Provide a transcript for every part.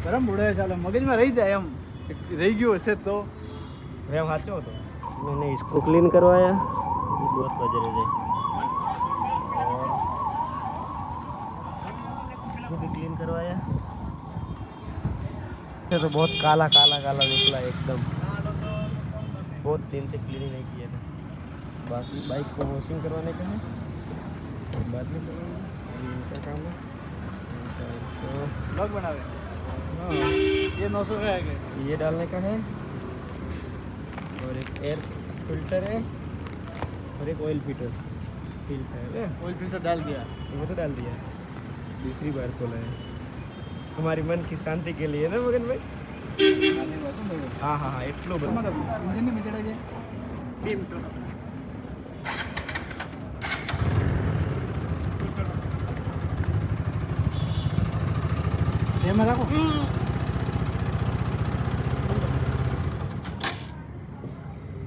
ગરમ બુડે ચાલો મગજમાં રહી જાય એમ રહી ગયું હશે તો એમ સાચો હતો मैंने इसको क्लीन करवाया ये बहुत बज रहे और इसको भी क्लीन करवाया तो बहुत काला काला काला निकला एकदम बहुत दिन से क्लीन नहीं किया था बाकी बाइक को वॉशिंग करवाने का है बाद में करेंगे इनका काम है तो ब्लॉग बनावे हाँ ये 900 का है ये डालने का है और एक एयर फिल्टर है और एक ऑयल फिल्टर है ऑयल फिल्टर डाल दिया वो तो डाल दिया दूसरी बार खोला है हमारी मन की शांति के लिए ना मगन भाई हाँ हाँ हाँ એટલો બધો इंजन में चढ़ा गया એમાં રાખો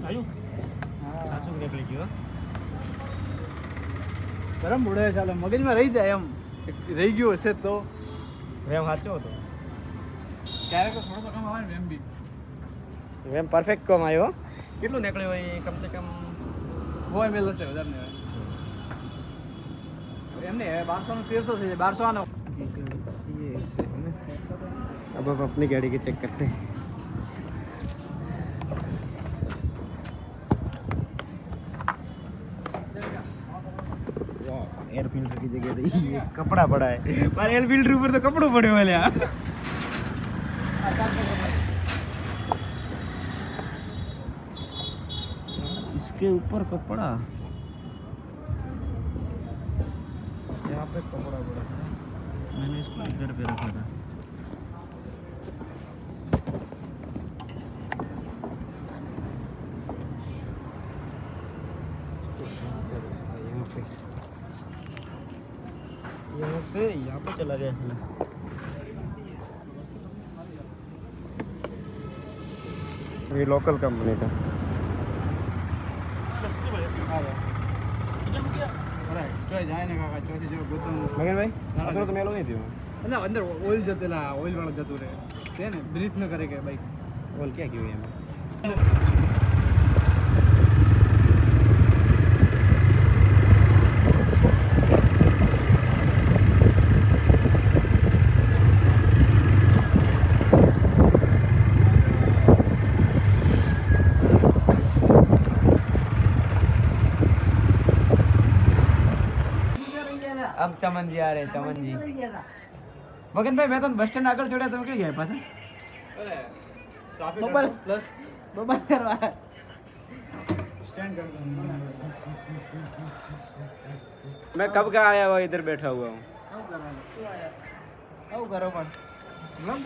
આયુ સાચું નીકળી ગયું ગરમ બુડે ચાલો મગજમાં રહી જાય એમ રહી ગયું હશે તો એમ સાચો હતો ક્યારેક થોડો તો કામ આવે ને એમ બી એમ પરફેક્ટ કામ આવ્યો કેટલું નીકળ્યું હોય કમ સે કમ હોય મેલ હશે વધારે ને એમને 1200 નું 1300 થઈ જાય 1200 આનો ये इससे है ना अब अपनी गाड़ी के चेक करते हैं एयर फिल्टर की जगह ये कपड़ा पड़ा है पर एयर फिल्टर ऊपर तो कपड़ों पड़े वाले इसके ऊपर कपड़ा यहाँ पे कपड़ा पड़ा था मैंने इसको इधर पे रखा था यहाँ से यहाँ पे चला गया है ये लोकल कंपनी का ચોય જાય ને કાકા ચોથી જેવો ગોતવાનું मगन भाई अपना तो मेलो नहीं थी એટલે અંદર ઓઇલ જતેલા ઓઇલ વાળો જતું રહે છે ને બ્રીથ ન કરે કે બાઈક बोल क्या क्यों है अब चमन जी आ रहे चमन जी मगन भाई मैं तो बस स्टैंड आकर छोड़ा तो क्या गया पास અરે ટ્રાફિક બબલ. પ્લસ बबल करवा સ્ટેન્ડ कर मैं कब का आया हुआ इधर बैठा हुआ हूँ આવું કરવાનું आओ करो पर